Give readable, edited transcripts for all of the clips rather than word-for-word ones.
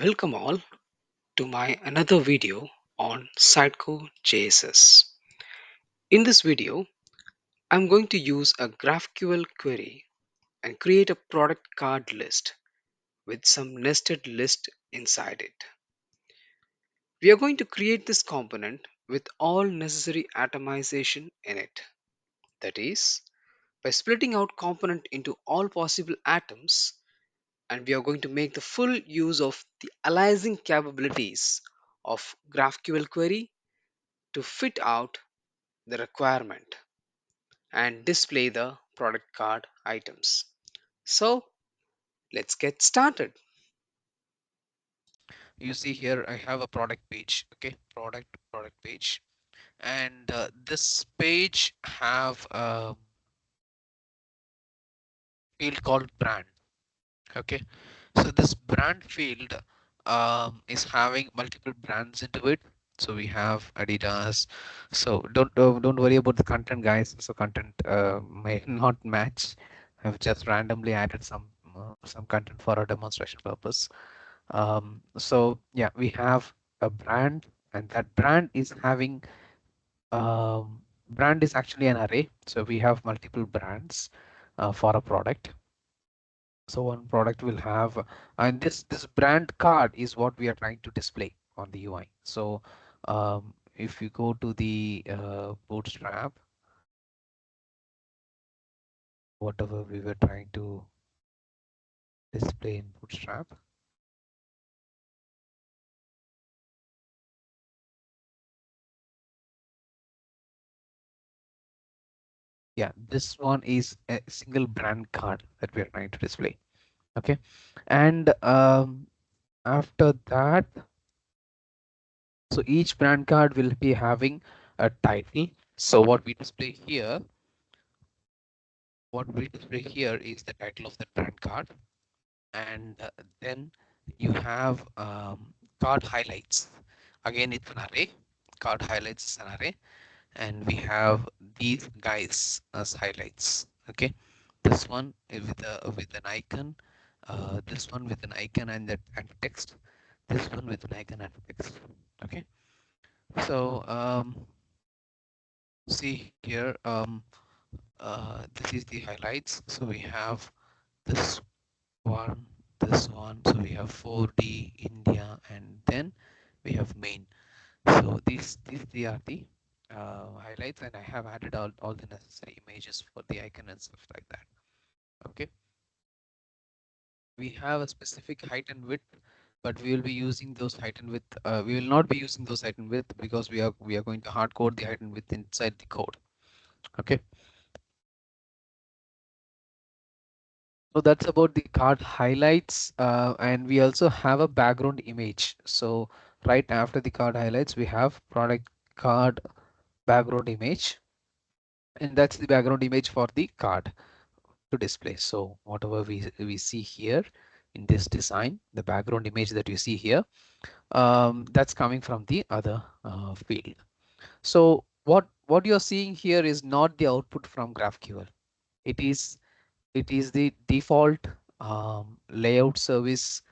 Welcome all to my another video on Sitecore JSS. In this video, I'm going to use a GraphQL query and create a product card list with some nested list inside it. We are going to create this component with all necessary atomization in it. That is, by splitting out component into all possible atoms, and we are going to make the full use of the aliasing capabilities of GraphQL query to fit out the requirement and display the product card items. So let's get started. You see here I have a product page. Okay, product page, and this page have a field called brand. Okay, so this brand field is having multiple brands into it. So we have Adidas. So don't worry about the content, guys. So content may not match. I've just randomly added some content for a demonstration purpose. So yeah, we have a brand, and that brand is having brand is actually an array. So we have multiple brands for a product. So one product will have, and this brand card is what we are trying to display on the UI. So if you go to the Bootstrap, whatever we were trying to display in Bootstrap. Yeah, this one is a single brand card that we are trying to display. Okay, and after that, so each brand card will be having a title. So what we display here is the title of the brand card, and then you have card highlights. Again, it's an array. Card highlights is an array, and we have these guys as highlights. Okay, this one is with an icon, this one with an icon and text, this one with an icon and text. Okay, so see here, this is the highlights. So we have this one, this one. So we have 4D India, and then we have main. So these three are the highlights, and I have added all the necessary images for the icon and stuff like that. Okay, we have a specific height and width, but we will be using those height and width. We will not be using those height and width because we are going to hard code the height and width inside the code. Okay, so that's about the card highlights, and we also have a background image. So right after the card highlights, we have product card background image, and that's the background image for the card to display. So whatever we see here in this design, the background image that you see here, that's coming from the other field. So what you're seeing here is not the output from GraphQL. It is the default layout service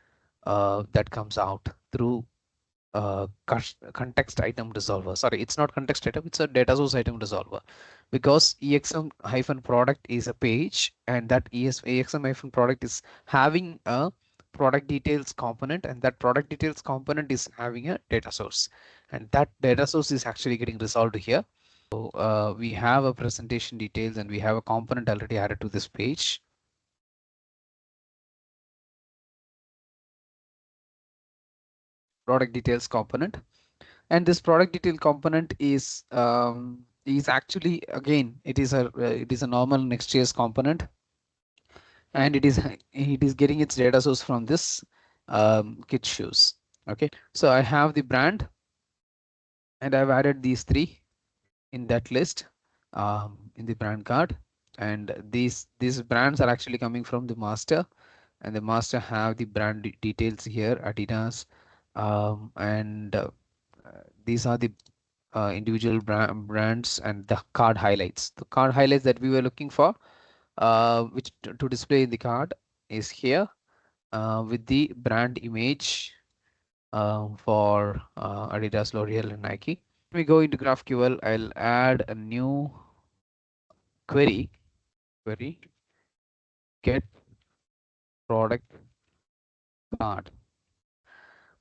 that comes out through context item resolver. Sorry, it's not context item, it's a data source item resolver, because exm hyphen product is a page, and that exm hyphen product is having a product details component, and that product details component is having a data source, and that data source is actually getting resolved here. So we have a presentation details, and we have a component already added to this page. Product details component, and this product detail component is actually, again, it is a normal Next.js component, and it is getting its data source from this kit shoes. Okay, so I have the brand, and I've added these three in that list in the brand card, and these brands are actually coming from the master, and the master have the brand details here, Adidas, and these are the individual brands and the card highlights. The card highlights that we were looking for, to display in the card, is here with the brand image for Adidas, L'Oreal, and Nike. We go into GraphQL. I'll add a new query. Query get product card.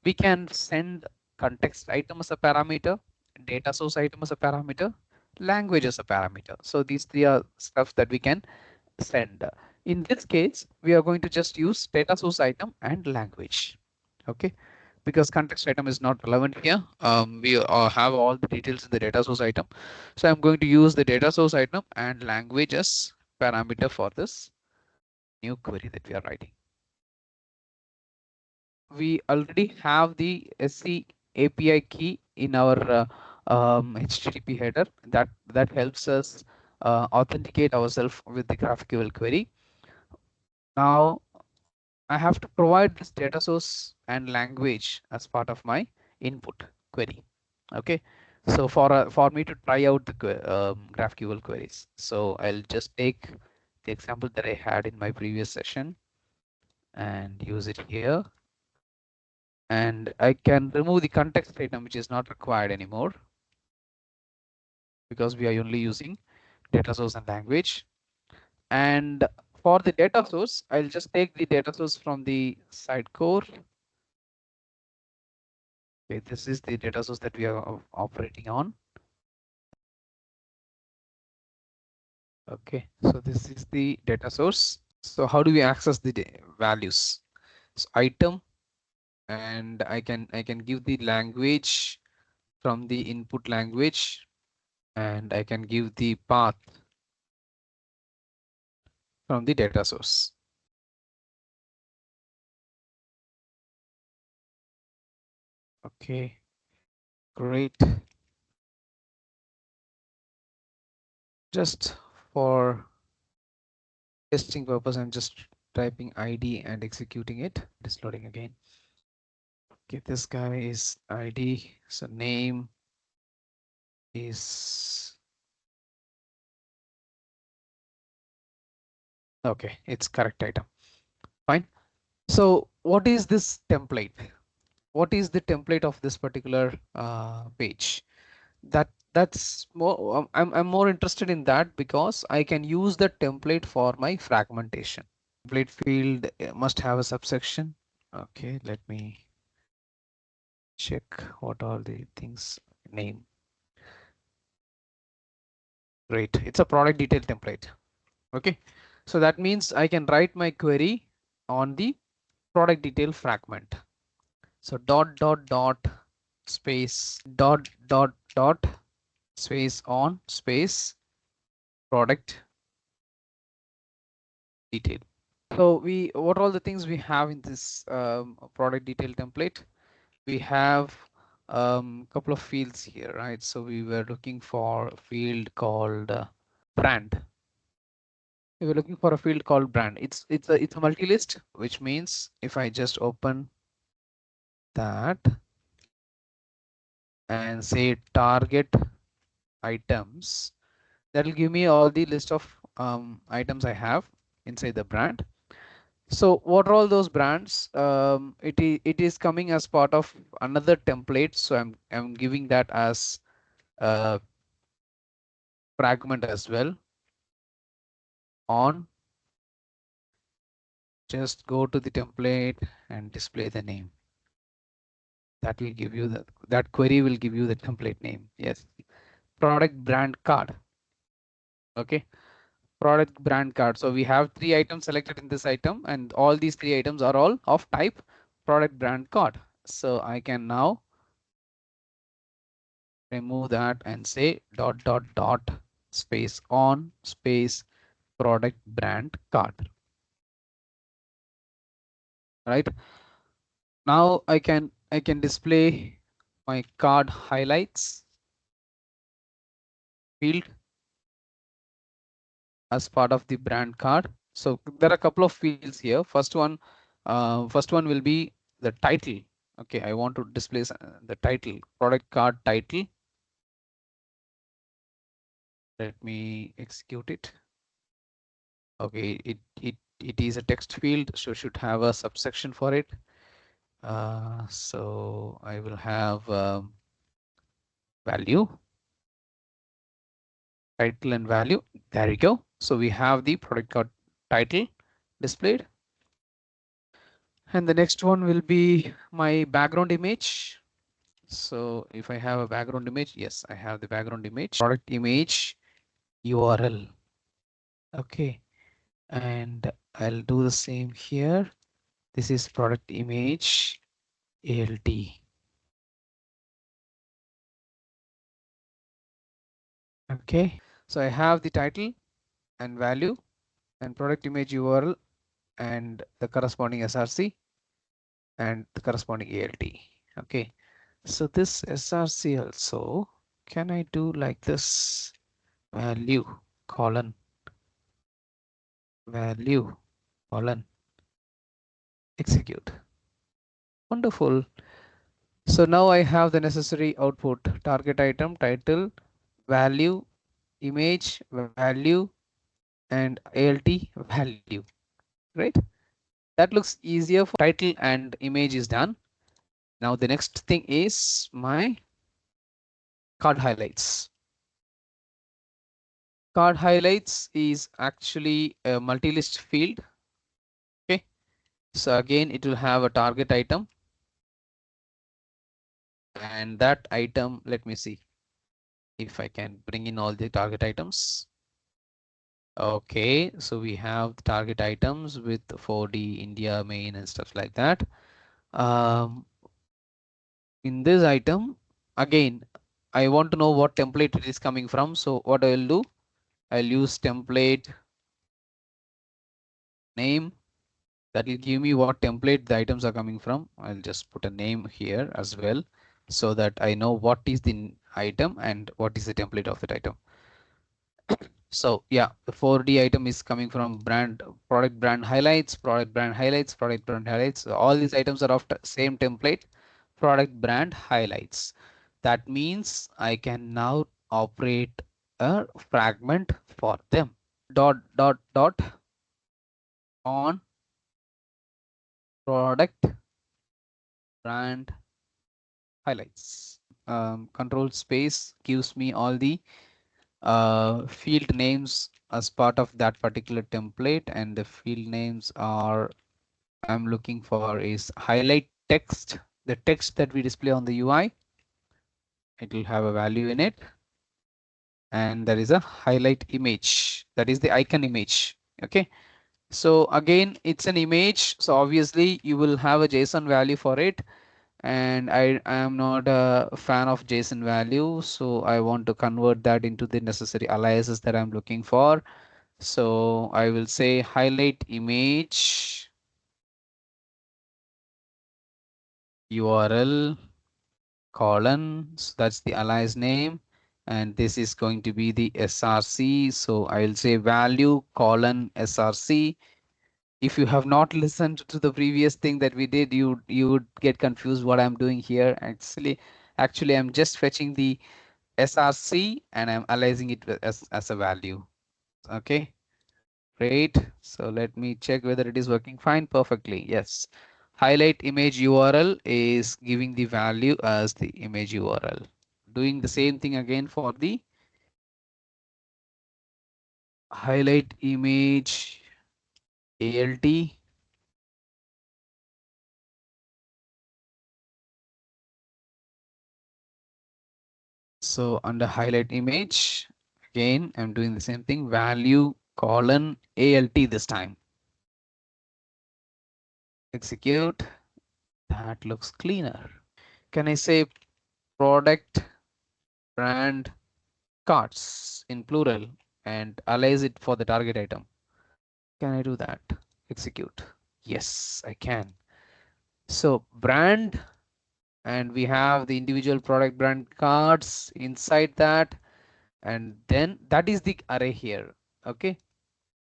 We can send context item as a parameter, data source item as a parameter, language as a parameter. So these three are stuff that we can send. In this case, we are going to just use data source item and language. Okay, because context item is not relevant here. We have all the details in the data source item. So I'm going to use the data source item and language as parameter for this new query that we are writing. We already have the SC API key in our HTTP header that helps us authenticate ourselves with the GraphQL query. Now I have to provide this data source and language as part of my input query. Okay, so for me to try out the GraphQL queries, so I'll just take the example that I had in my previous session and use it here. And I can remove the context item, which is not required anymore because we are only using data source and language. And for the data source, I'll just take the data source from the Sitecore. Okay, this is the data source that we are operating on. Okay, so this is the data source. So how do we access the values? So item, and I can give the language from the input language, and I can give the path from the data source. Okay, great. Just for testing purpose, I'm just typing ID and executing it. It's loading again. Okay, this guy is ID. So name is okay. It's correct item. Fine. So what is this template? What is the template of this particular page? That's more. I'm more interested in that because I can use the template for my fragmentation. Template field must have a subsection. Okay, let me check what are the things. Name. Great. It's a product detail template. Okay, so that means I can write my query on the product detail fragment. So dot space dot space on space product detail. So what all the things we have in this product detail template? We have couple of fields here, right? So we were looking for a field called brand. We were looking for a field called brand. It's a multi-list, which means if I just open that and say target items, that will give me all the list of items I have inside the brand. So what are all those brands? It is coming as part of another template. So I'm giving that as a fragment as well. On just go to the template and display the name. That will give you that query will give you the template name. Yes, product brand card. Okay, product brand card. So we have 3 items selected in this item, and all these 3 items are all of type product brand card. So I can now remove that and say dot space on space product brand card. Right now I can display my card highlights field as part of the brand card. So there are a couple of fields here. First one will be the title. Okay, I want to display the title, product card title. Let me execute it. Okay, it is a text field, so should have a subsection for it. So I will have value, title and value. There you go. So we have the product card title displayed. And the next one will be my background image. So if I have a background image, yes, I have the background image, product image URL. Okay. And I'll do the same here. This is product image ALT. Okay. So I have the title and value and product image URL and the corresponding SRC and the corresponding ALT. Okay. So this SRC also, can I do like this? Value colon value colon execute. Wonderful. So now I have the necessary output: target item, title, value, image, value, and ALT value, right? That looks easier. For title and image is done. Now the next thing is my card highlights. Card highlights is actually a multi-list field. Okay. So again, it will have a target item. And that item, let me see if I can bring in all the target items. Okay, so we have the target items with 4D, India, main and stuff like that. In this item, again, I want to know what template it is coming from. So what I will do, I'll use template name. That will give me what template the items are coming from. I'll just put a name here as well, so that I know what is the item and what is the template of that item. So yeah, the 4D item is coming from product brand highlights, product brand highlights, product brand highlights. So all these items are of the same template, product brand highlights. That means I can now operate a fragment for them. Dot dot dot on product brand highlights. Control space gives me all the field names as part of that particular template, and the field names are, I'm looking for is highlight text, the text that we display on the UI. It will have a value in it, and there is a highlight image, that is the icon image. Okay, so again, it's an image, so obviously you will have a JSON value for it, and I am not a fan of JSON value, so I want to convert that into the necessary aliases that I'm looking for. So I will say highlight image URL colon, so that's the alias name, and this is going to be the SRC. So I'll say value colon SRC. If you have not listened to the previous thing that we did, you would get confused what I'm doing here. Actually I'm just fetching the SRC and I'm aliasing it as a value. Okay, great. So let me check whether it is working fine. Perfectly, yes. Highlight image URL is giving the value as the image URL. Doing the same thing again for the highlight image ALT. So under highlight image, again, I'm doing the same thing, value colon ALT this time. Execute. That looks cleaner. Can I say product brand cards in plural and alias it for the target item? Can I do that? Execute. Yes, I can. So brand, and we have the individual product brand cards inside that, and then that is the array here. Okay,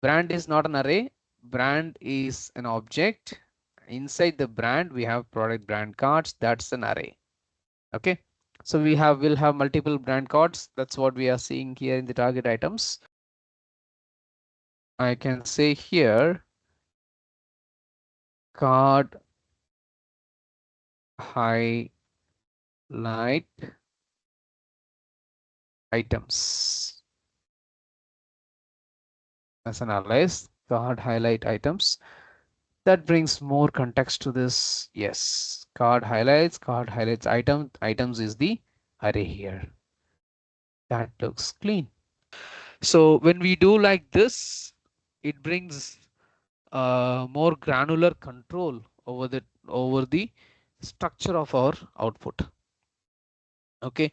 brand is not an array, brand is an object. Inside the brand we have product brand cards, that's an array. Okay, so will have multiple brand cards. That's what we are seeing here in the target items. I can say here card highlight items as an alias, card highlight items. That brings more context to this. Yes, card highlights items is the array here. That looks clean. So when we do like this, it brings more granular control over the structure of our output. Okay,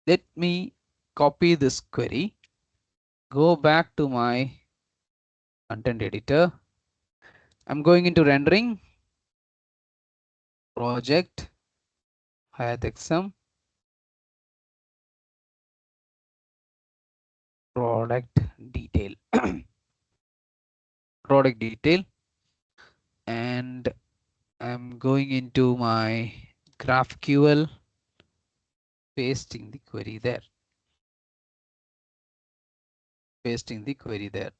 let me copy this query, go back to my content editor. I'm going into rendering, project, HighXM, product detail, product detail, and I'm going into my GraphQL, pasting the query there, pasting the query there.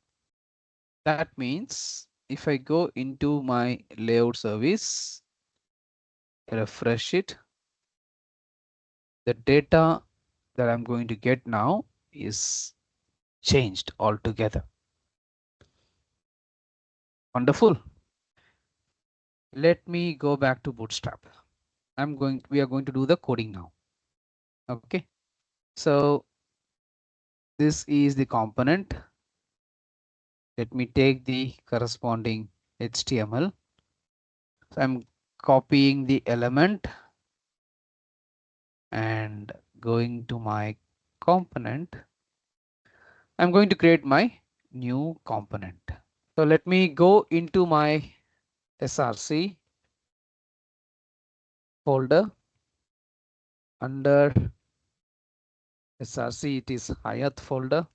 That means if I go into my layout service, refresh it, the data that I'm going to get now is changed altogether. Wonderful. Let me go back to Bootstrap. We are going to do the coding now. Okay. So this is the component. Let me take the corresponding HTML. So I'm copying the element and going to my component. I'm going to create my new component. So let me go into my src folder. Under src, it is Highth folder.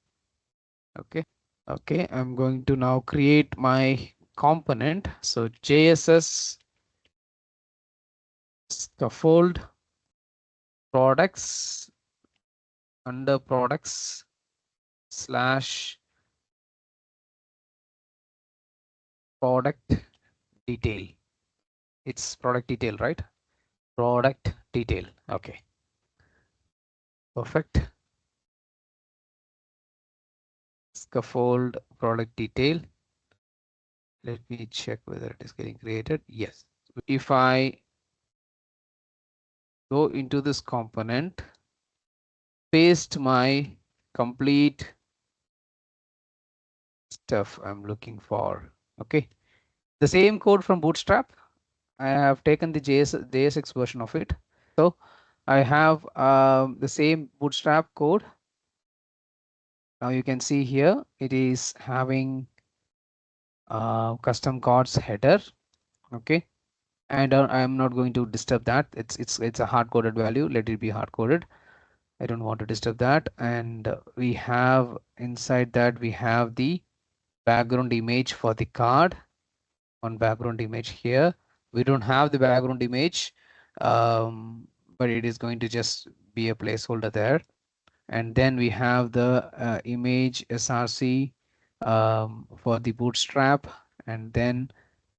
Okay. Okay, I'm going to now create my component. So JSS scaffold products, under products slash product detail. It's product detail, right? Product detail. Okay, perfect. Scaffold product detail. Let me check whether it is getting created. Yes. If I go into this component, paste my complete stuff I'm looking for. Okay. The same code from Bootstrap. I have taken the JSX version of it. So I have the same Bootstrap code. Now you can see here it is having custom cards header. Okay. And I'm not going to disturb that. It's a hard coded value. Let it be hard coded. I don't want to disturb that. And we have inside that we have the background image for the card. On background image here. We don't have the background image, but it is going to just be a placeholder there. And then we have the image src for the bootstrap, and then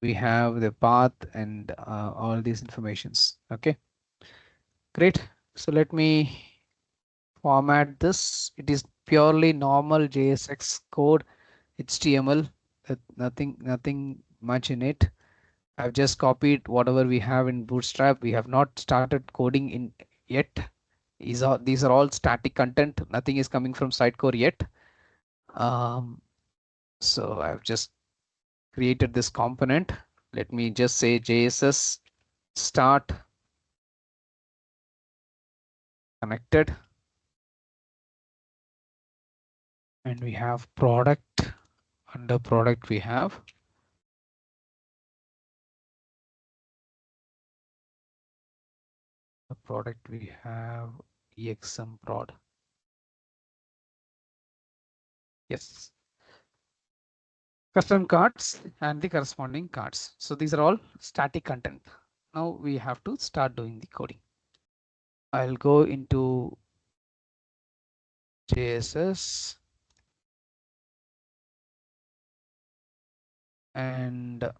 we have the path and all these informations. Okay, great. So let me format this. It is purely normal JSX code, HTML, nothing much in it. I've just copied whatever we have in Bootstrap. We have not started coding in yet. These are all static content. Nothing is coming from Sitecore yet. So I've just created this component. Let me just say JSS start connected. And we have product. Under product, we have the product. We have exm prod. Yes. Custom cards and the corresponding cards. So these are all static content. Now we have to start doing the coding. I'll go into JSS and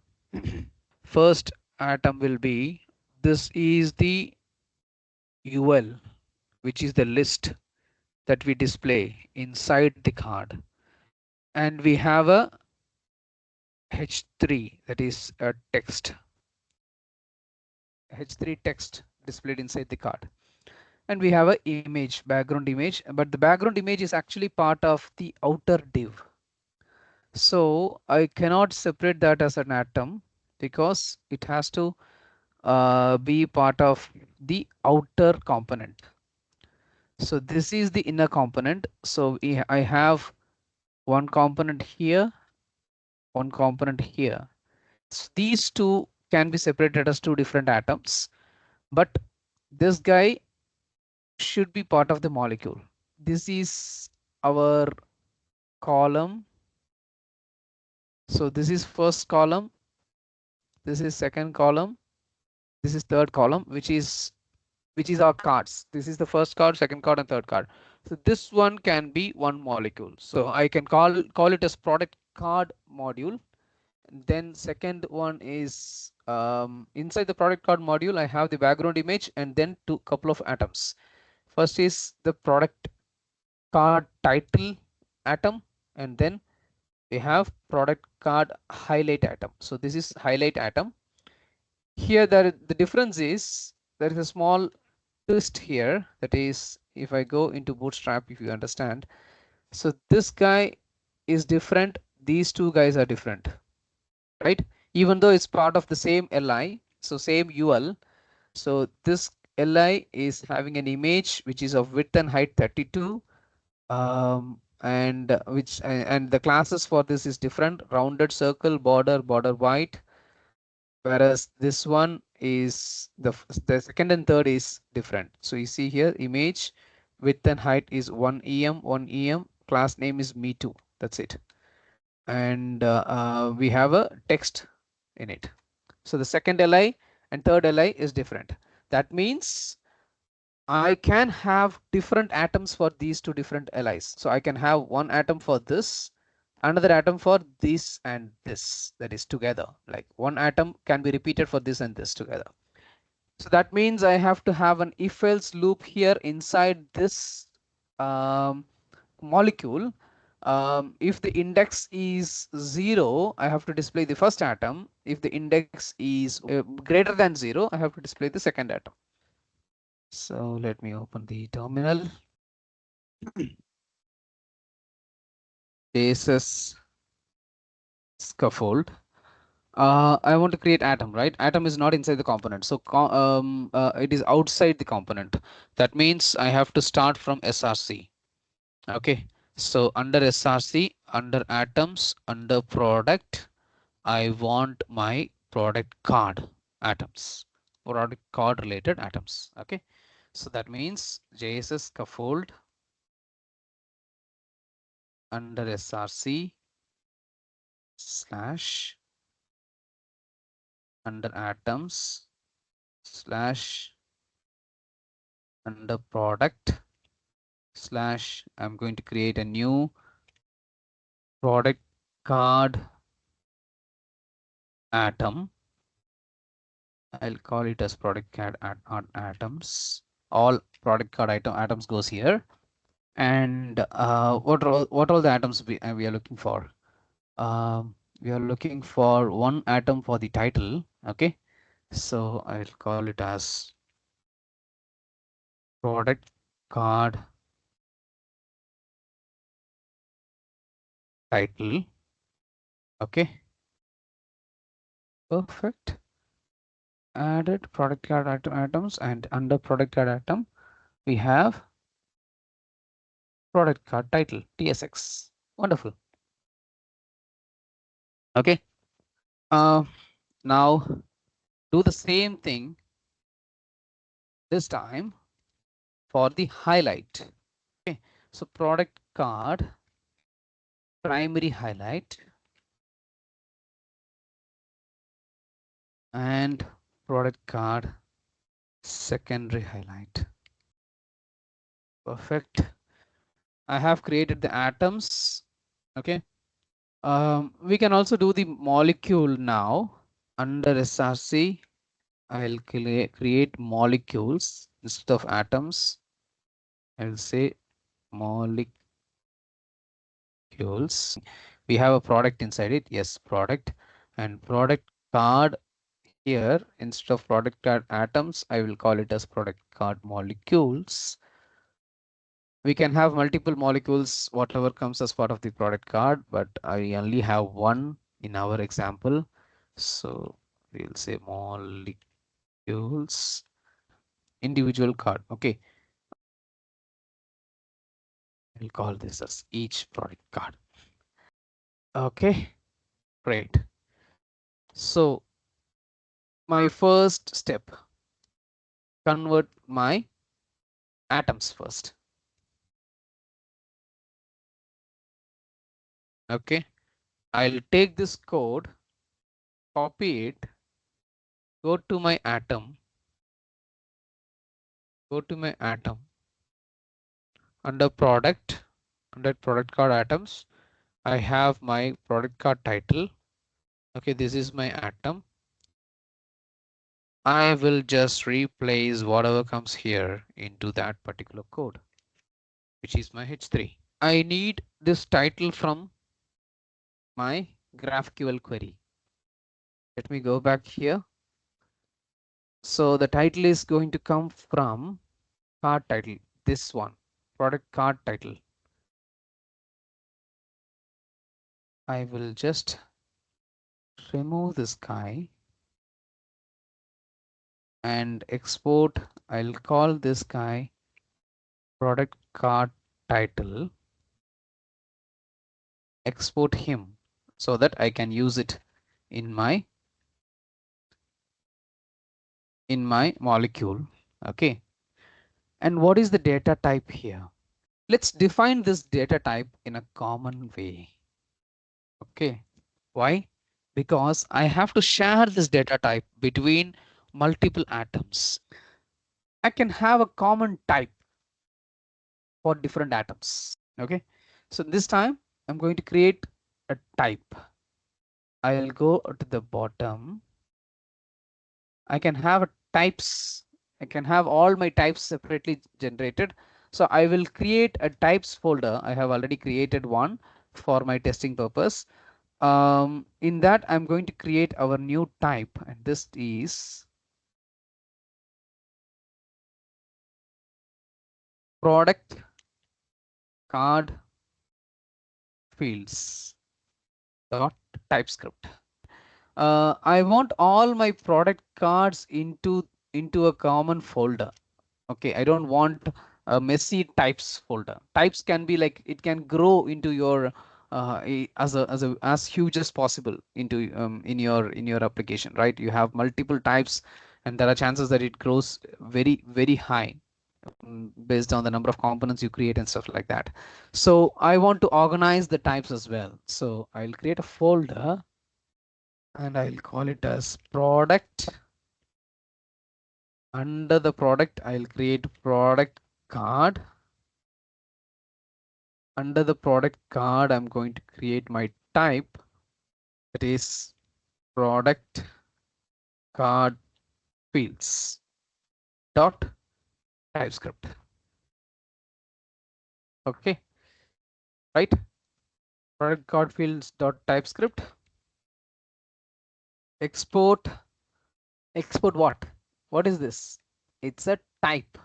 first atom will be this is the UL, which is the list that we display inside the card. And we have a H3, that is a text, H3 text displayed inside the card. And we have a image, background image, but the background image is actually part of the outer div. So I cannot separate that as an atom because it has to be part of the outer component. So this is the inner component. So I have one component here, one component here. So these two can be separated as two different atoms, but this guy should be part of the molecule. This is our column. So this is first column, this is second column, this is third column, which is our cards. This is the first card, second card, and third card. So this one can be one molecule. So I can call it as product card module. Then second one is inside the product card module, I have the background image and then two couple of atoms. First is the product card title atom, and then we have product card highlight atom. So this is highlight atom. Here the difference is there is a small twist here. That is, if I go into Bootstrap, if you understand, so this guy is different. These two guys are different, right? Even though it's part of the same li, so same ul. So this li is having an image which is of width and height 32, and and the classes for this is different: rounded circle, border white. Whereas this one is the second and third is different. So you see here, image width and height is 1 em, class name is me2. That's it. And we have a text in it. So the second li and third li is different. That means I can have different atoms for these two different li's. So I can have one atom for this, another atom for this and this, that is together. Like one atom can be repeated for this and this together. So that means I have to have an if else loop here inside this um, molecule. If the index is 0, I have to display the first atom. If the index is greater than 0, I have to display the second atom. So let me open the terminal. JSS scaffold. I want to create atom, right? Atom is not inside the component, so it is outside the component. That means I have to start from src. Okay, so under src, under atoms, under product, I want my product card atoms, product card related atoms. Okay, so that means JSS scaffold under src slash under atoms slash under product slash I'm going to create a new product card atom. I'll call it as product card atoms. All product card atoms goes here. And what all the atoms we are looking for? We are looking for one atom for the title. Okay, so I'll call it as product card title. Okay, perfect. Added product card atoms, and under product card atom we have product card title tsx. Wonderful. Okay, now do the same thing this time for the highlight. Okay, so product card primary highlight and product card secondary highlight. Perfect. I have created the atoms. Okay, we can also do the molecule now. Under src, I'll create molecules instead of atoms. I'll say molecules. We have a product inside it. Yes, product and product card here. Instead of product card atoms, I will call it as product card molecules. We can have multiple molecules, whatever comes as part of the product card, but I only have one in our example. So we'll say molecules, individual card. Okay. I'll call this as each product card. Okay, great. So my first step, convert my atoms first. Okay, I'll take this code, copy it, go to my atom, under product, under product card atoms, I have my product card title. Okay, this is my atom. I will just replace whatever comes here into that particular code, which is my H3. I need this title from my GraphQL query. Let me go back here. So the title is going to come from card title, this one, product card title. I will just remove this guy and export. I'll call this guy product card title, export him so that I can use it in my molecule. Okay. And what is the data type here? Let's define this data type in a common way. Okay. Why? Because I have to share this data type between multiple atoms. I can have a common type for different atoms. Okay. So this time I'm going to create a type. I'll go to the bottom. I can have types. I can have all my types separately generated. So I will create a types folder. I have already created one for my testing purpose. In that, I'm going to create our new type, and this is product card fields dot TypeScript. I want all my product cards into a common folder. Okay, I don't want a messy types folder. Types can be like, it can grow into your as huge as possible into in your application, right? You have multiple types, and there are chances that it grows very high based on the number of components you create and stuff like that. So I want to organize the types as well. So I'll create a folder and I'll call it as product. Under the product, I'll create product card. Under the product card, I'm going to create my type, that is product card fields dot TypeScript. Okay, right? Product card fields dot TypeScript. Export. Export what? What is this? It's a type.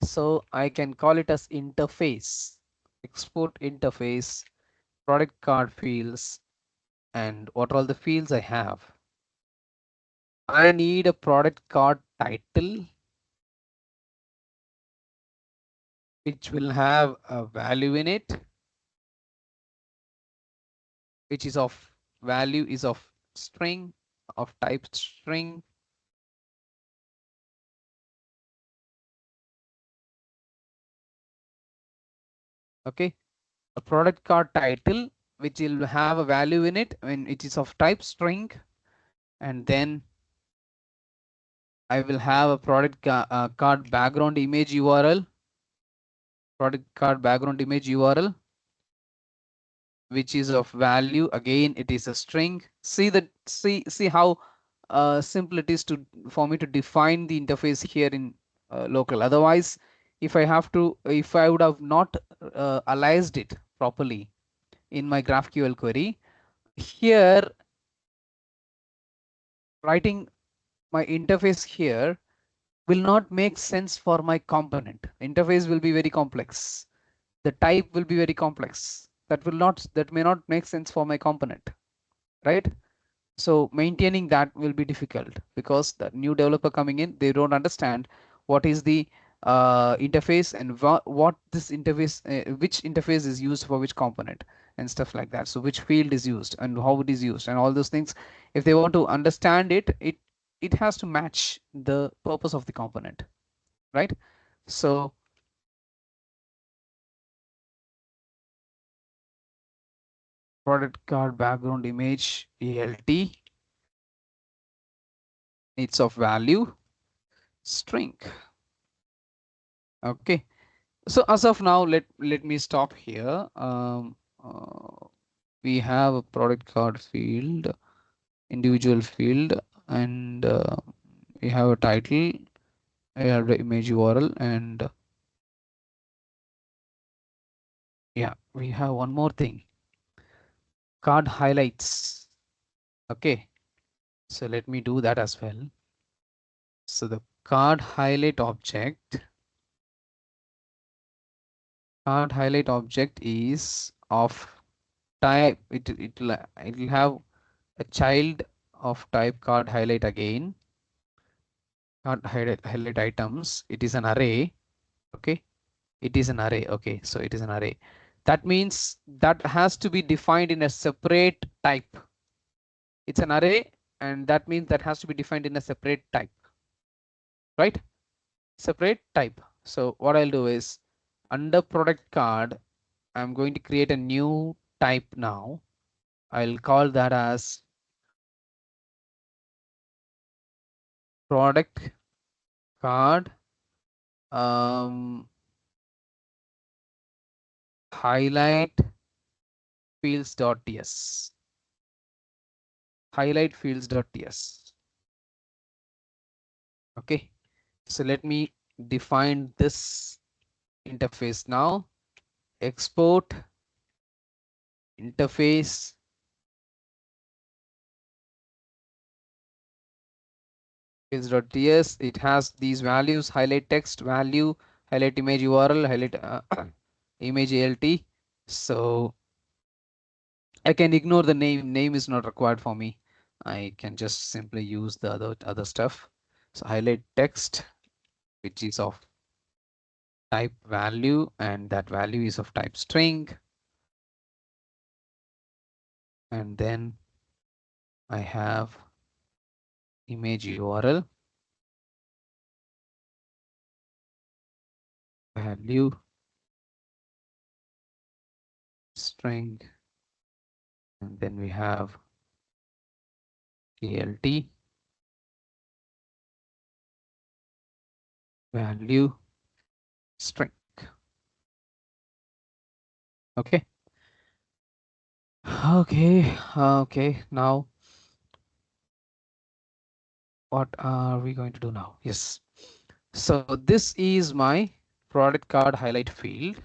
So I can call it as interface. Export interface, product card fields, and what are all the fields I have? I need a product card title, which will have a value in it, which is of value is of string, of type string. Okay, a product card title which will have a value in it when it is of type string, and then I will have a card background image URL, product card background image URL, which is of value. Again, it is a string. See how simple it is to for me to define the interface here in local. Otherwise, if I would have not aliased it properly in my GraphQL query, here writing my interface here will not make sense for my component. Interface will be very complex. The type will be very complex. That may not make sense for my component, right? So maintaining that will be difficult because the new developer coming in, they don't understand what is the interface and what this interface, which interface is used for which component and stuff like that. So which field is used and how it is used and all those things. If they want to understand it, it has to match the purpose of the component, right? So product card background image ALT, needs of value string. Okay. So as of now, let me stop here. We have a product card field, individual field, and we have a title. I have the image URL, and yeah, we have one more thing, card highlights. Okay, so let me do that as well. So the card highlight object is of type. It'll have a child of type card highlight again. Card highlight items. It is an array. Okay, it is an array. Okay, so it is an array. That means that has to be defined in a separate type. It's an array, and that means that has to be defined in a separate type, right? Separate type. So what I'll do is under product card, I'm going to create a new type now. I'll call that as product card highlight fields.ts. Highlight fields.ts. Okay, so let me define this interface now. Export interface fields.ts. It has these values: highlight text value, highlight image URL, highlight image ALT. So I can ignore the name. Name is not required for me. I can just simply use the other stuff. So highlight text, which is of type value, and that value is of type string. And then I have image URL, value string, and then we have ALT, value string. Okay. Okay. Now, what are we going to do now? Yes. So this is my product card highlight field.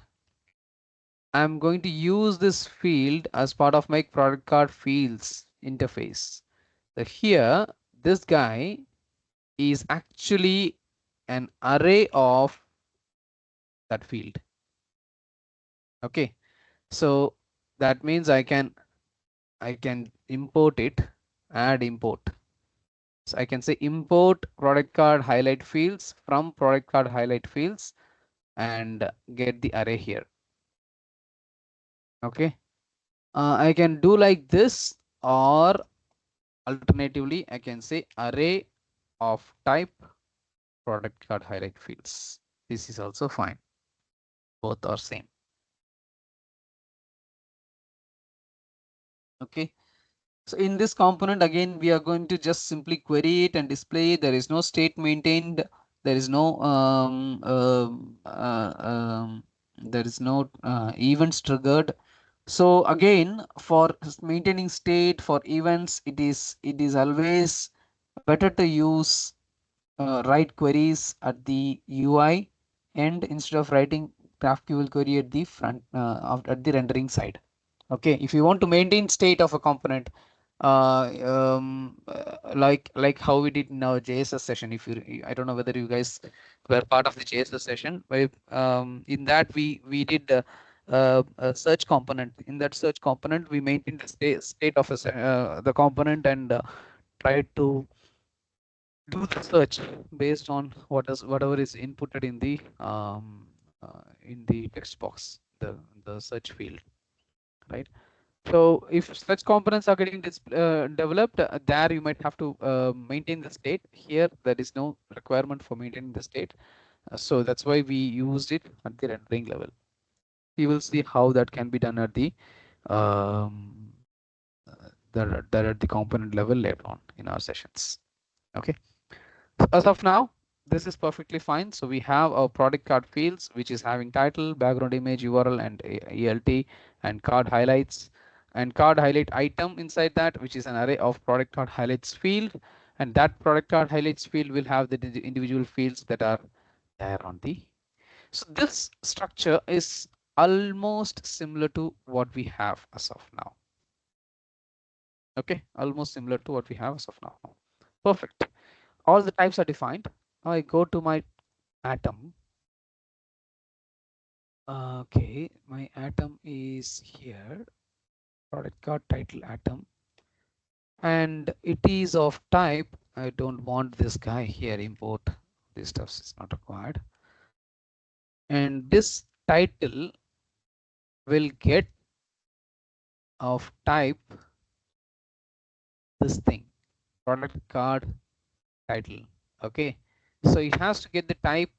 I'm going to use this field as part of my product card fields interface. So here, this guy is actually an array of that field. Okay, so that means I can import it, add import. So I can say import product card highlight fields from product card highlight fields and get the array here. Okay, I can do like this, or alternatively I can say array of type product card highlight fields. This is also fine. Both are same. Okay. So in this component, again, we are going to just simply query it and display. There is no state maintained. There is no events triggered. So again, for maintaining state for events, it is always better to use write queries at the UI end instead of writing GraphQL query at the front at the rendering side. Okay, if you want to maintain state of a component, like how we did in our JSS session. If you, I don't know whether you guys were part of the JSS session, but in that we did a search component. In that search component, we maintained the state of the component and tried to do the search based on whatever is inputted in the text box, the search field, right? So if such components are getting developed, there you might have to maintain the state. Here there is no requirement for maintaining the state, so that's why we used it at the rendering level. We will see how that can be done at um, the component level later on in our sessions. Okay. As of now, this is perfectly fine. So we have our product card fields, which is having title, background image, URL, and ELT, and card highlights, and card highlight item inside that, which is an array of product card highlights field. And that product card highlights field will have the individual fields that are there on the. So this structure is almost similar to what we have as of now. Okay, almost similar to what we have as of now. Perfect. All the types are defined. Now I go to my atom. Okay, my atom is here, product card title atom, and it is of type. I don't want this guy here, import this stuff is not required, and this title will get of type this thing, product card title. Okay, so it has to get the type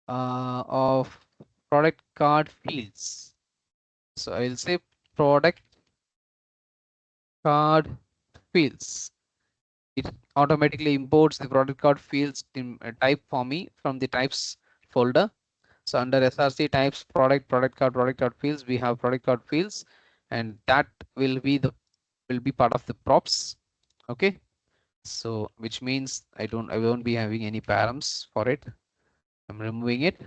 of product card fields. So I'll say product card fields. It automatically imports the product card fields in type for me from the types folder. So under src types product card fields, we have product card fields, and that will be part of the props. Okay, so which means I won't be having any params for it. I'm removing it.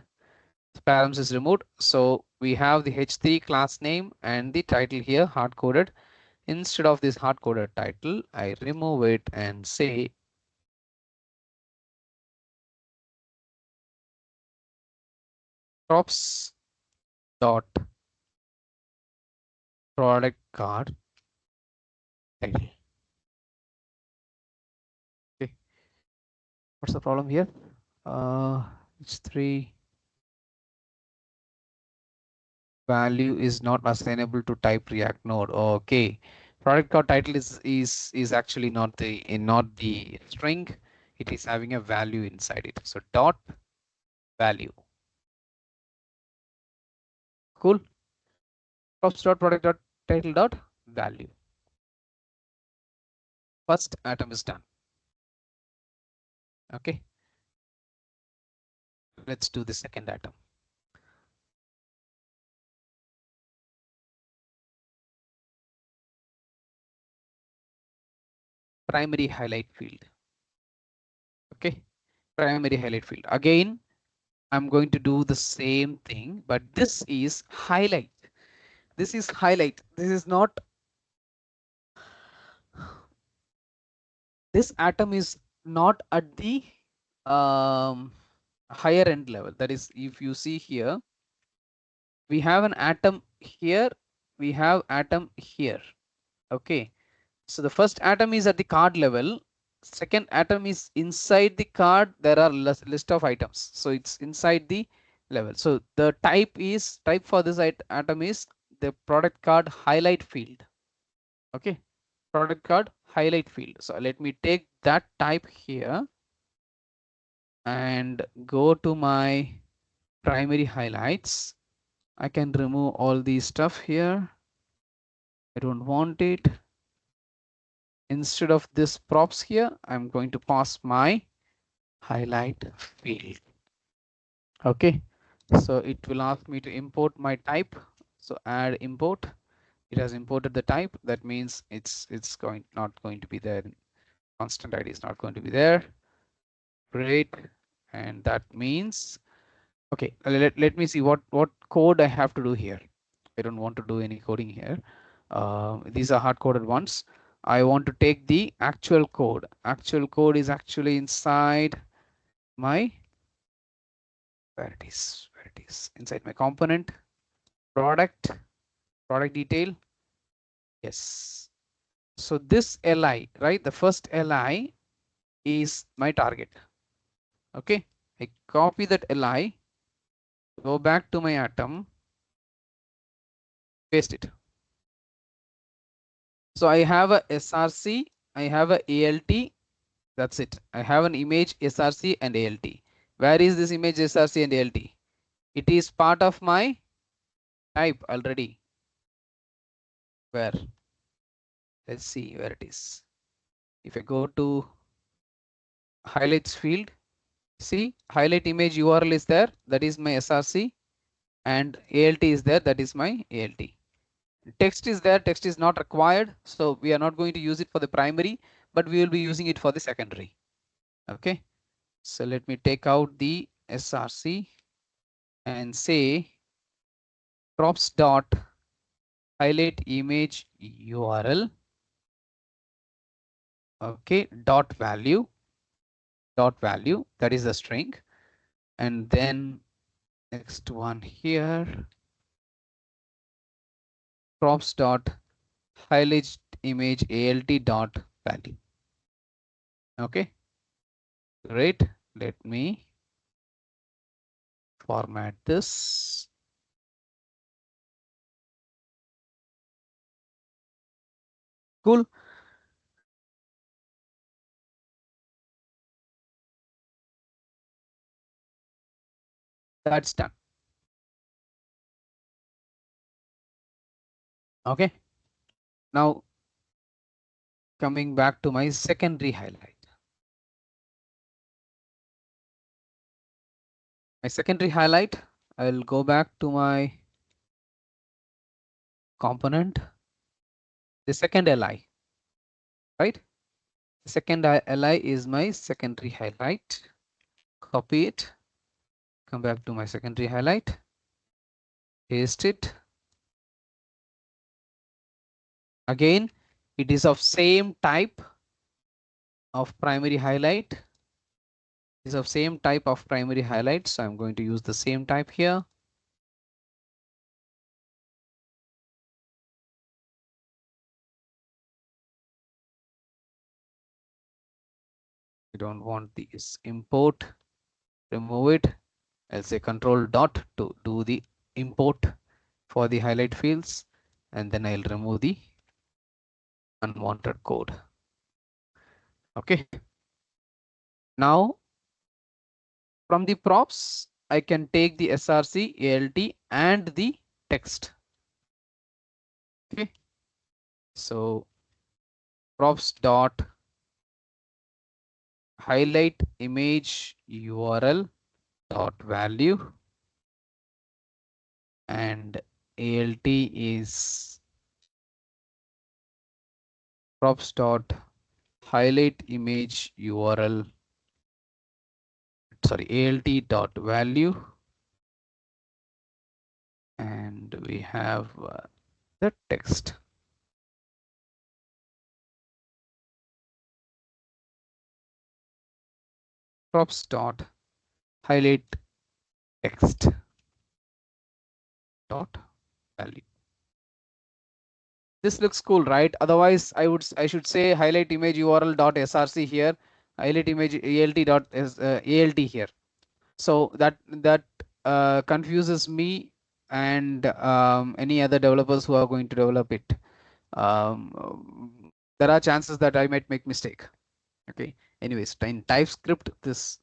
Params is removed. So we have the h3 class name and the title here hard coded. Instead of this hard coded title, I remove it and say props dot product card title. Okay, what's the problem here? It's 3 value is not assignable to type React node. Okay, product card title is actually not the string. It is having a value inside it. So dot value. Cool. Props dot product dot title dot value. First atom is done. Okay, let's do the second atom. Primary highlight field. Okay, primary highlight field. Again, I'm going to do the same thing, but this is highlight. This is highlight. This is not. This atom is not at the higher end level. That is, if you see here, we have an atom here. We have atom here. Okay. So the first atom is at the card level. Second atom is inside the card. There are list of items. So it's inside the level. So the type for this atom is the product card highlight field. Okay. Product card highlight field. So let me take that type here and go to my primary highlights. I can remove all these stuff here. I don't want it. Instead of this props here, I'm going to pass my highlight field. Okay, so it will ask me to import my type. So add import. It has imported the type. That means it's not going to be there. constant ID is not going to be there. Great. And that means, okay, let me see what code I have to do here. I don't want to do any coding here. These are hard coded ones. I want to take the actual code. Actual code is actually inside my, where it is, inside my component, product detail. Yes. So this li, right, the first li is my target. Okay, I copy that li, go back to my atom, paste it. So I have a src, I have a alt. That's it. I have an image src and alt. Where is this image src and alt? It is part of my type already. Where? Let's see where it is. If I go to highlights field, see highlight image URL is there. That is my src, and alt is there. That is my alt. Text is there. Text is not required, so we are not going to use it for the primary, but we will be using it for the secondary. Okay. So let me take out the src and say props dot highlight image URL. Okay, dot value, that is the string. And then next one here, props dot highlight image alt dot value. Okay, great. Let me format this. Cool. That's done. Okay. Now coming back to my secondary highlight. My secondary highlight, I'll go back to my component, the second li, right? The second li is my secondary highlight. Copy it, come back to my secondary highlight, paste it. Again, it is of same type of primary highlight. It is of same type of primary highlight. So I'm going to use the same type here. We don't want this import, remove it. I'll say control dot to do the import for the highlight fields, and then I'll remove the unwanted code. Okay. Now from the props, I can take the src, alt, and the text. Okay. So props dot highlight image URL dot value, and alt is props dot highlight image URL, sorry, alt dot value, and we have the text. Props dot highlight text dot value. This looks cool, right? Otherwise, I should say highlight image URL dot src here, highlight image alt dot alt here. So that confuses me and any other developers who are going to develop it. There are chances that I might make mistake. Okay. Anyways, in TypeScript, this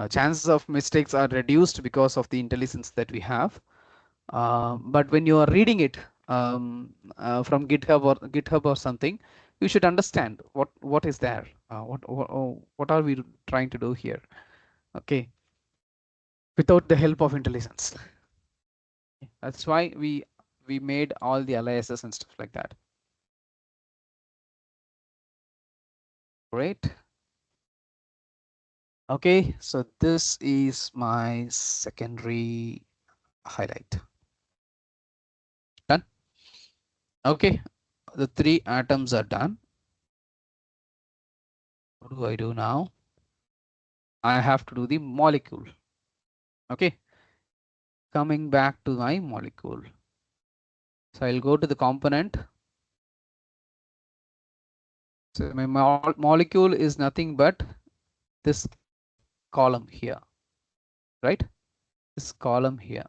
chances of mistakes are reduced because of the intelligence that we have. But when you are reading it from GitHub or something, you should understand what is there. What are we trying to do here? Okay, without the help of intelligence. That's why we made all the aliases and stuff like that. Great. Okay, so this is my secondary highlight. Done. Okay, the 3 atoms are done. What do I do now? I have to do the molecule. Okay, coming back to my molecule. So I'll go to the component. So my molecule is nothing but this column here, right? This column here.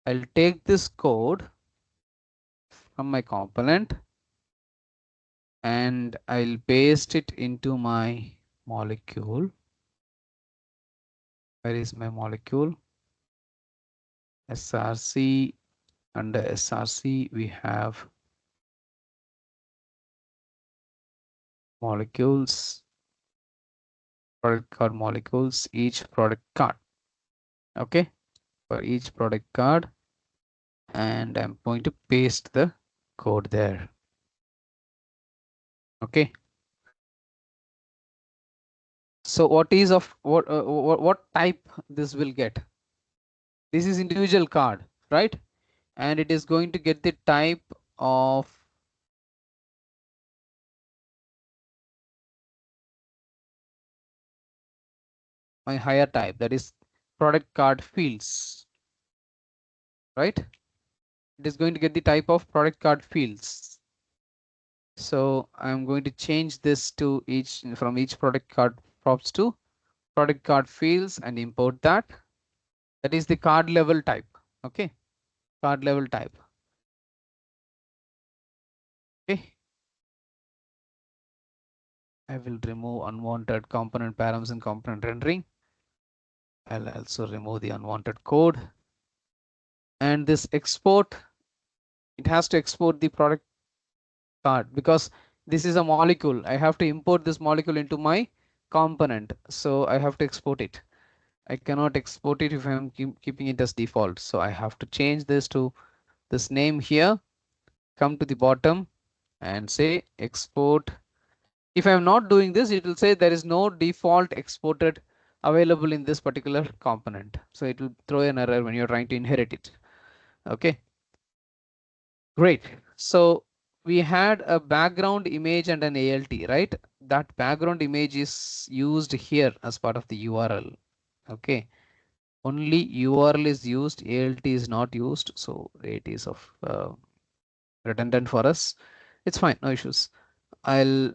I'll take this code from my component and I'll paste it into my molecule. Where is my molecule? SRC. Under SRC we have molecules, product card molecules, each product card. Okay, for each product card, and I'm going to paste the code there. Okay. So what is of what type this will get? This is individual card, right? And it is going to get the type of my higher type, that is product card fields, right? It is going to get the type of product card fields. So I'm going to change this to each from each product card props to product card fields and import that. That is the card level type. Okay, card level type. Okay. I will remove unwanted component params and component rendering. I'll also remove the unwanted code. And this export, it has to export the product card because this is a molecule. I have to import this molecule into my component. So I have to export it. I cannot export it if I'm keeping it as default. So I have to change this to this name here, come to the bottom and say export. If I'm not doing this, it will say there is no default exported available in this particular component. So it will throw an error when you're trying to inherit it. Okay, great. So we had a background image and an ALT, right? That background image is used here as part of the URL. Okay, only URL is used, ALT is not used. So it is of redundant for us. It's fine, no issues. I'll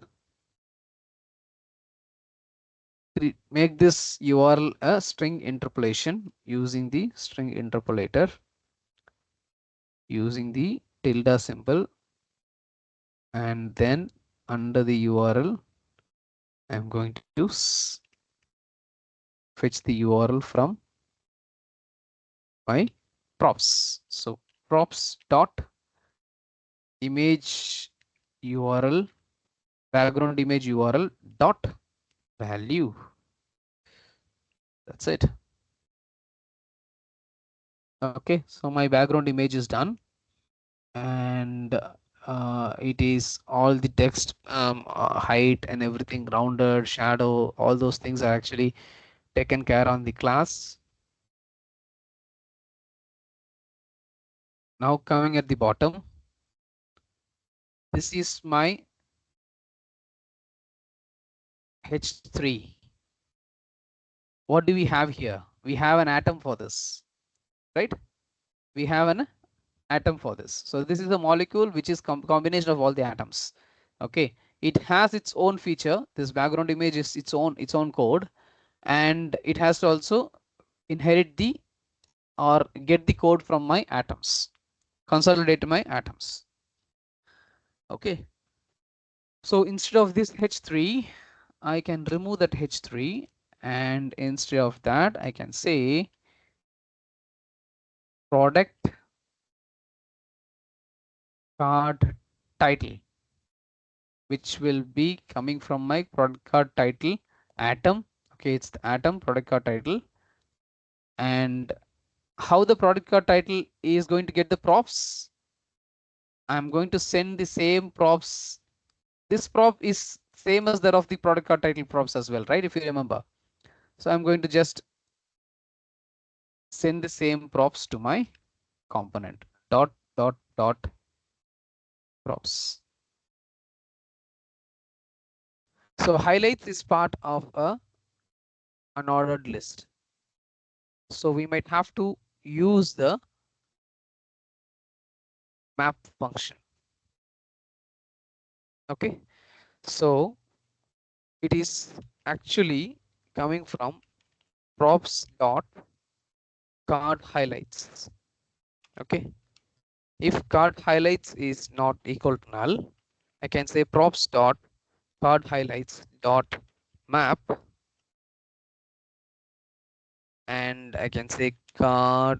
make this URL a string interpolation using the string interpolator, using the tilde symbol, and then under the URL I'm going to fetch the URL from my props. So props dot image URL, background image URL dot value. That's it. Okay, so my background image is done, and it is all the text, height and everything, rounded, shadow, all those things are actually taken care on the class. Now coming at the bottom, this is my H3. What do we have here? We have an atom for this, right? We have an atom for this. So this is a molecule which is combination of all the atoms. Okay, it has its own feature. This background image is its own code, and it has to also inherit the or get the code from my atoms, consolidate my atoms. Okay, so instead of this H3, I can remove that H3, and instead of that I can say product card title, which will be coming from my product card title atom. Okay, it's the atom product card title. And how the product card title is going to get the props? I'm going to send the same props. This prop is same as that of the product card title props as well, right? If you remember. So I'm going to just send the same props to my component dot props. So highlights is part of a unordered list. So we might have to use the map function. Okay, so it is actually coming from props dot card highlights. Okay, if card highlights is not equal to null, I can say props dot card highlights dot map, and I can say card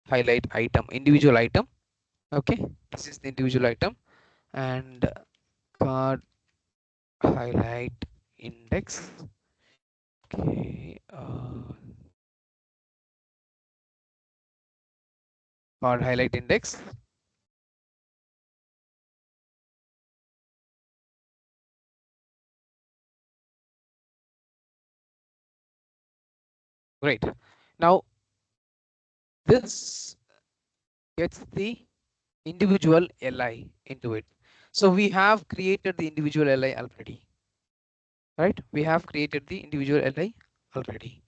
highlight item, individual item. Okay, this is the individual item, and card highlight index. Okay, card highlight index. Great. Now this gets the individual li into it. So we have created the individual li already, right? We have created the individual li already.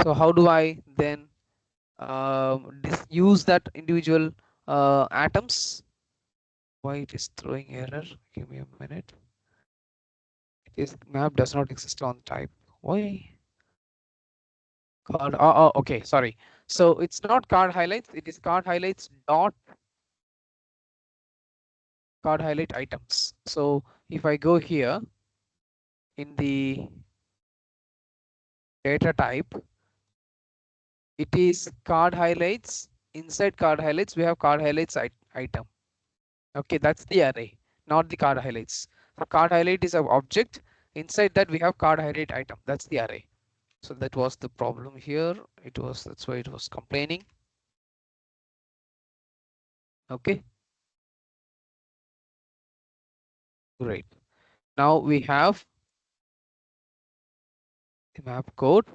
So how do I then use that individual atoms? Why it is throwing error? Give me a minute. This map does not exist on type. Why? Card. Oh, okay. Sorry. So it's not card highlights. It is card highlights dot card highlight items. So if I go here in the data type, it is card highlights. Inside card highlights, we have card highlights item. Okay, that's the array, not the card highlights. So card highlight is an object. Inside that we have card highlight item. That's the array. So that was the problem here. That's why it was complaining. Okay. Great. Now we have the map code.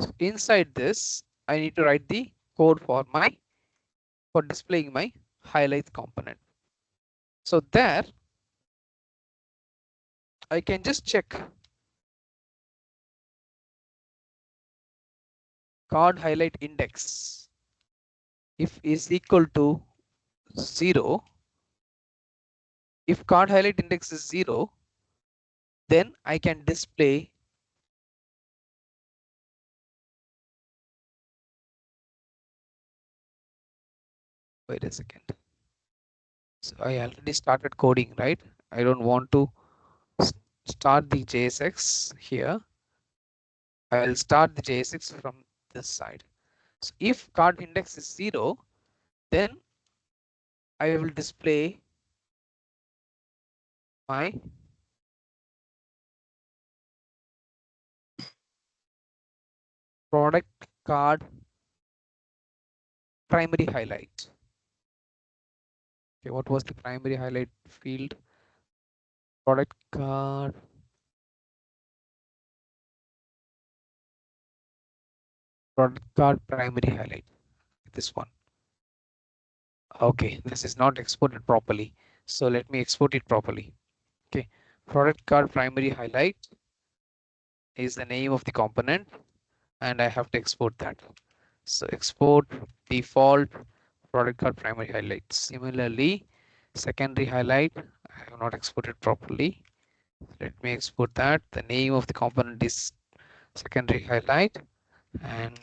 So inside this, I need to write the code for displaying my highlights component. So there, I can just check card highlight index. If is equal to 0, if card highlight index is 0, then I can display wait a second. So I already started coding, right? I don't want to start the JSX here. I will start the JSX from this side. So if card index is 0, then I will display my product card primary highlight. Okay, what was the primary highlight field? Product card primary highlight. This one. Okay, this is not exported properly. So let me export it properly. Okay, product card primary highlight is the name of the component, and I have to export that. So export default product card primary highlight. Similarly, secondary highlight, I have not exported properly. Let me export that. The name of the component is secondary highlight, and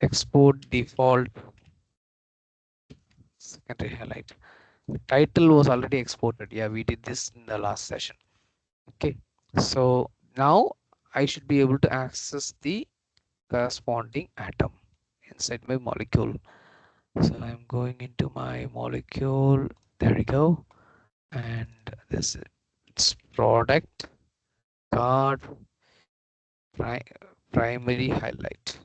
export default secondary highlight. Title was already exported. Yeah, we did this in the last session. Okay, so now I should be able to access the corresponding atom inside my molecule. So I'm going into my molecule. There we go. And this it's product card primary highlight.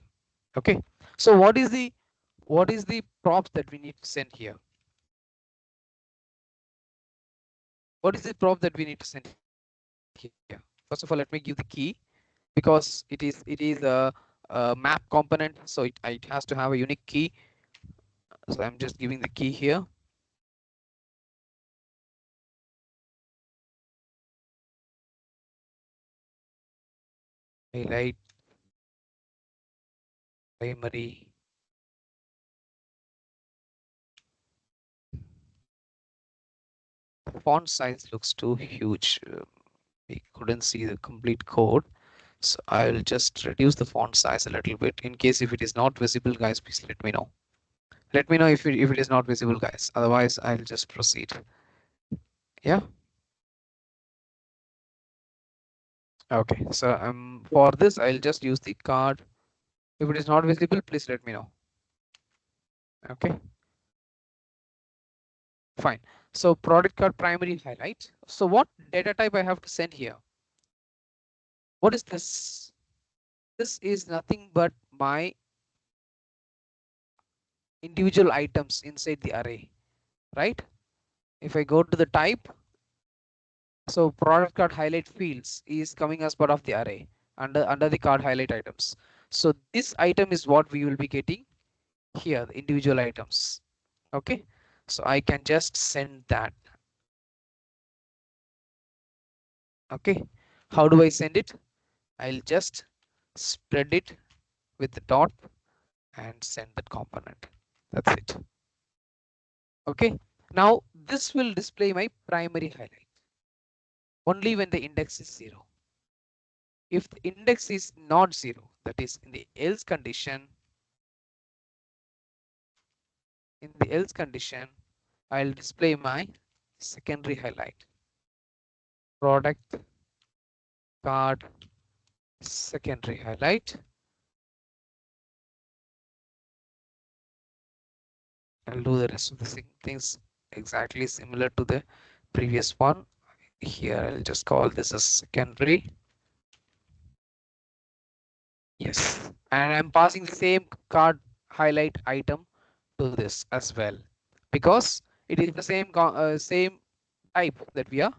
Okay, so what is the props that we need to send here? What is the prop that we need to send here? First of all, let me give the key, because it is a map component, so it has to have a unique key. So I'm just giving the key here. Highlight primary. The font size looks too huge. We couldn't see the complete code, so I'll just reduce the font size a little bit. In case if it is not visible, guys, please let me know. Let me know if it is not visible, guys. Otherwise, I'll just proceed. Yeah. Okay. So for this, I'll just use the card. If it is not visible, please let me know. Okay. Fine. So product card primary highlight. So what data type I have to send here? What is this? This is nothing but my individual items inside the array, right? If I go to the type, so product card highlight fields is coming as part of the array under the card highlight items. So this item is what we will be getting here, the individual items. Okay, so I can just send that. Okay, how do I send it? I'll just spread it with the dot and send that component. That's it. Okay, now this will display my primary highlight only when the index is 0. If the index is not 0, that is in the else condition, I'll display my secondary highlight. Product card secondary highlight. I'll do the rest of the things exactly similar to the previous one. Here I'll just call this a secondary. Yes, and I'm passing the same card highlight item to this as well, because it is the same type that we are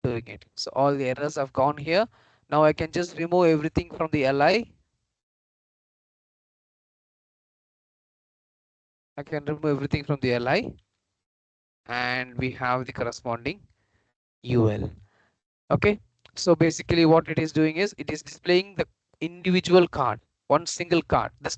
doing it. So all the errors have gone here. Now I can just remove everything from the li. I can remove everything from the li, and we have the corresponding ul. Okay, so basically what it is doing is it is displaying the individual card, one single card. This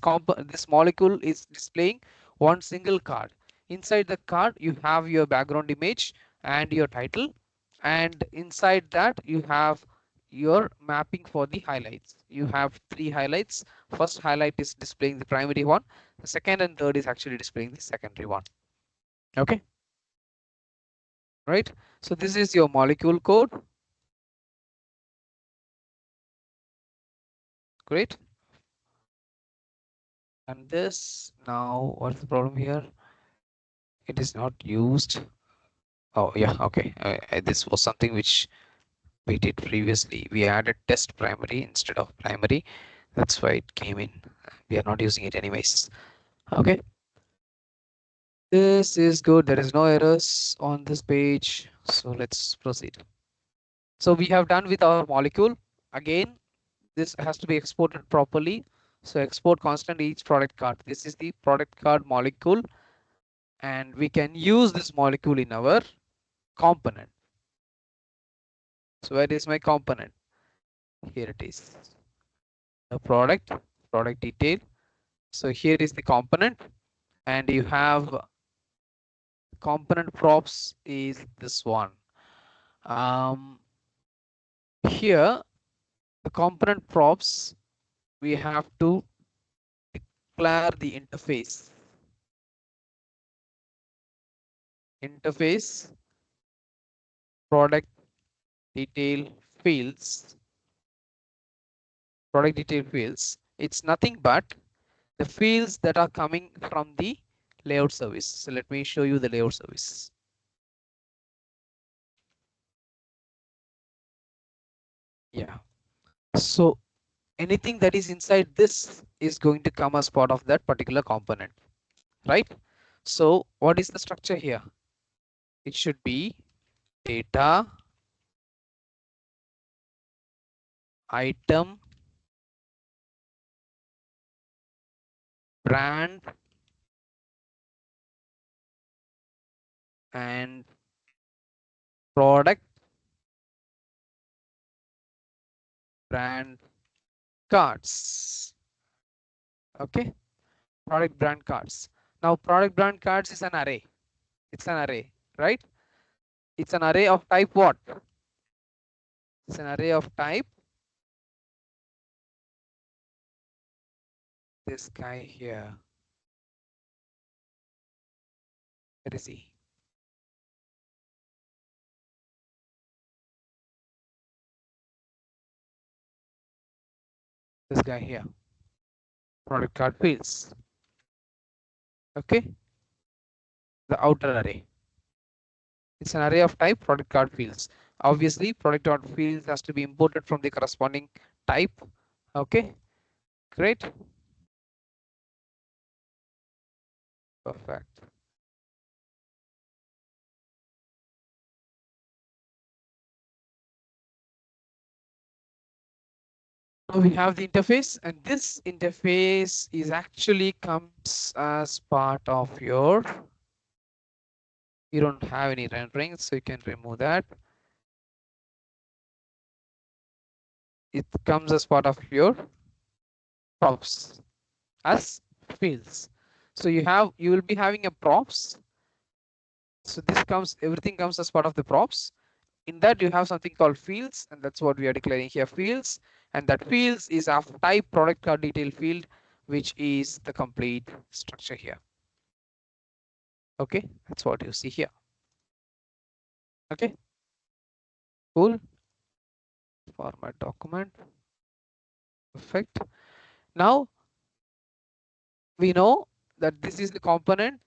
molecule is displaying one single card. Inside the card you have your background image and your title, and inside that you have your mapping for the highlights. You have 3 highlights. First highlight is displaying the primary one, the second and third is actually displaying the secondary one. Okay, right? So this is your molecule code. Great. And this, now what's the problem here? It is not used. Oh yeah, okay. This was something which we did previously. We added test primary instead of primary. That's why it came in. We are not using it anyways. Okay, this is good. There is no errors on this page, so let's proceed. So we have done with our molecule. Again, this has to be exported properly. So export constant each product card. This is the product card molecule, and we can use this molecule in our component. So where is my component? Here it is. The product detail. So here is the component, and you have component props is this one. Here the component props, we have to declare the interface product detail fields. It's nothing but the fields that are coming from the layout service. So let me show you the layout service. Yeah. So anything that is inside this is going to come as part of that particular component, right? So what is the structure here? It should be data, item, brand, and product brand cards. Okay, product brand cards. Now product brand cards is an array. It's an array, right? It's an array of type what? It's an array of type this guy here. Where is he? This guy here. Product card fields. Okay, the outer array. It's an array of type product card fields. Obviously, product card fields has to be imported from the corresponding type. Okay, great. Perfect. Now we have the interface, and this interface is actually comes as part of your, you don't have any rendering, so you can remove that. It comes as part of your props as fields. So you will be having a props. So this comes, everything comes as part of the props. In that you have something called fields, and that's what we are declaring here, fields. And that fields is of type product card detail field, which is the complete structure here. Okay, that's what you see here. Okay, cool. Format document. Perfect. Now we know that this is the component.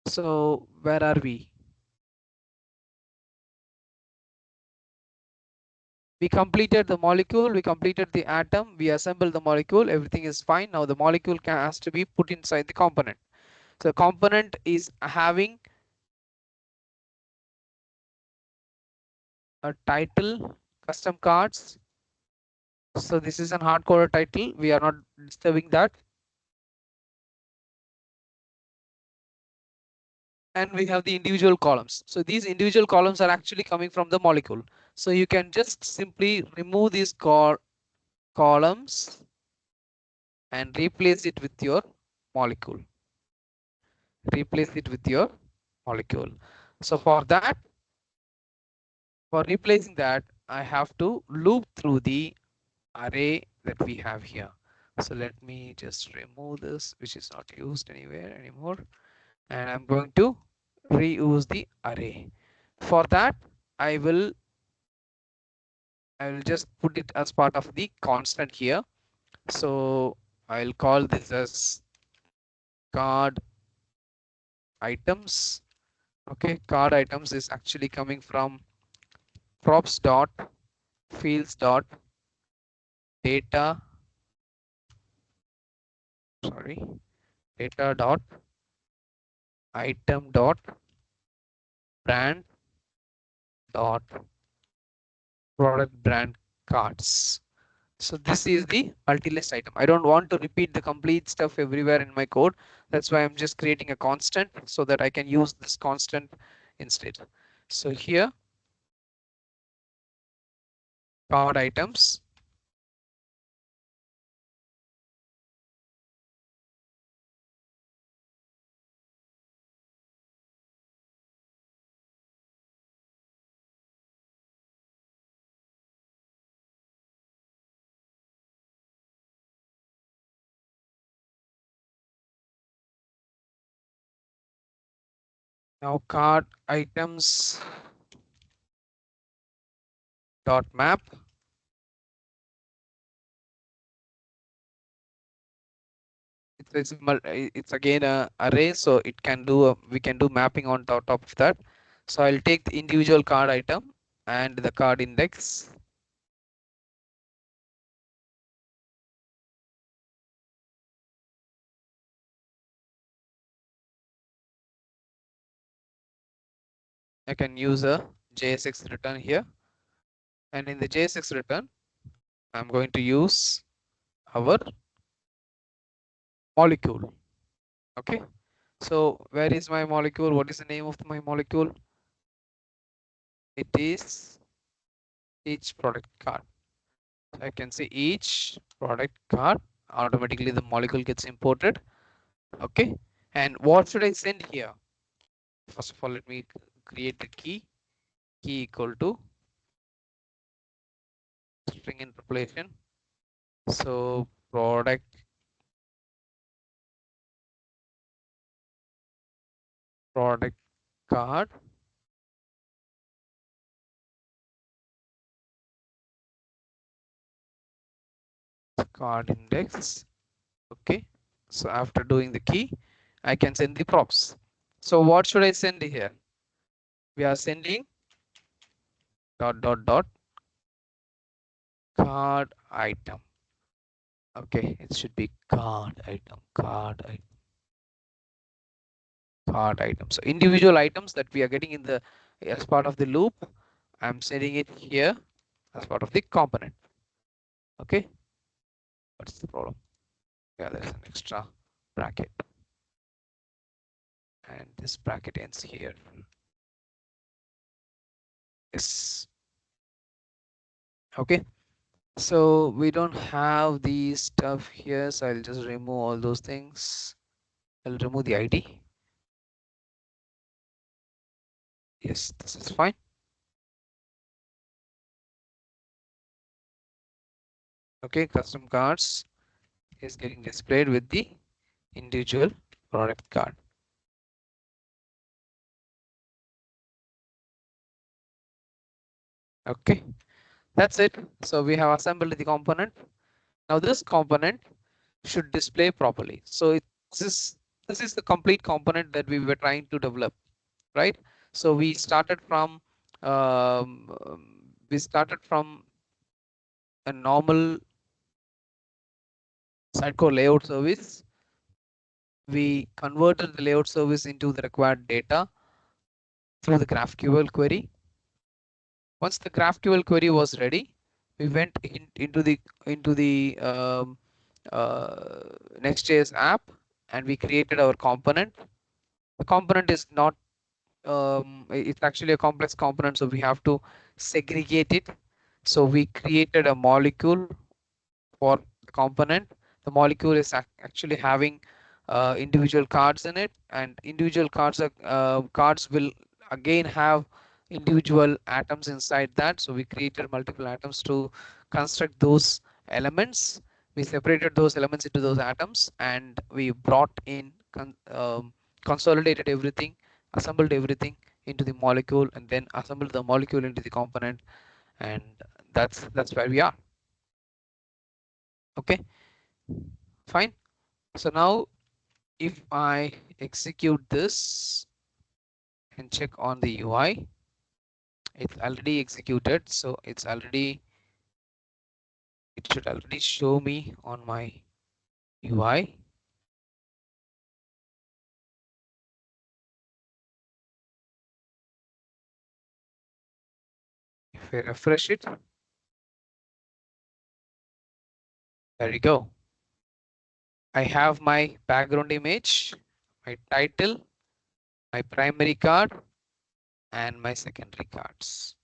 So where are we? We completed the molecule, we completed the atom, we assembled the molecule, everything is fine. Now the molecule has to be put inside the component. So component is having a title, custom cards. So this is an hardcoded title. We are not disturbing that. And we have the individual columns. So these individual columns are actually coming from the molecule. So you can just simply remove these columns and replace it with your molecule. Replace it with your molecule. So for that, for replacing that, I have to loop through the array that we have here. So let me just remove this, which is not used anywhere anymore. And I'm going to reuse the array. For that, I will just put it as part of the constant here. So I'll call this as card items. Okay, card items is actually coming from props dot fields dot data, sorry, data dot item dot brand dot product brand cards. So this is the multi-list item. I don't want to repeat the complete stuff everywhere in my code. That's why I'm just creating a constant so that I can use this constant instead. So here, card items. Now card items dot map. It's again a array, so it can do we can do mapping on top of that. So I'll take the individual card item and the card index. I can use a JSX return here, and in the JSX return, I'm going to use our molecule. Okay, so where is my molecule? What is the name of my molecule? It is each product card. So I can say each product card, automatically the molecule gets imported. Okay, and what should I send here? First of all, let me create the key equal to string interpolation. So product card index. Okay, so after doing the key, I can send the props. So what should I send here? We are sending dot card item. Okay, it should be card item. So individual items that we are getting in the as part of the loop, I'm sending it here as part of the component. Okay, what's the problem? Yeah, there's an extra bracket, and this bracket ends here. Yes. Okay, so we don't have the stuff here, so I'll just remove all those things. I'll remove the ID. Yes, this is fine. Okay, custom cards is getting displayed with the individual product card. Okay, that's it. So we have assembled the component. Now this component should display properly. So this is the complete component that we were trying to develop, right? So we started from um, a normal Sitecore layout service. We converted the layout service into the required data through the GraphQL query. Once the GraphQL query was ready, we went into the NextJS app, and we created our component. The component is not it's actually a complex component, so we have to segregate it. So we created a molecule for the component. The molecule is actually having individual cards in it, and individual cards will again have individual atoms inside that. So we created multiple atoms to construct those elements. We separated those elements into those atoms, and we brought in consolidated everything, assembled everything into the molecule, and then assembled the molecule into the component, and that's where we are. Okay, fine. So now if I execute this and check on the UI, it's already executed, so it should already show me on my UI. If I refresh it, there you go. I have my background image, my title, my primary card, and my secondary cards.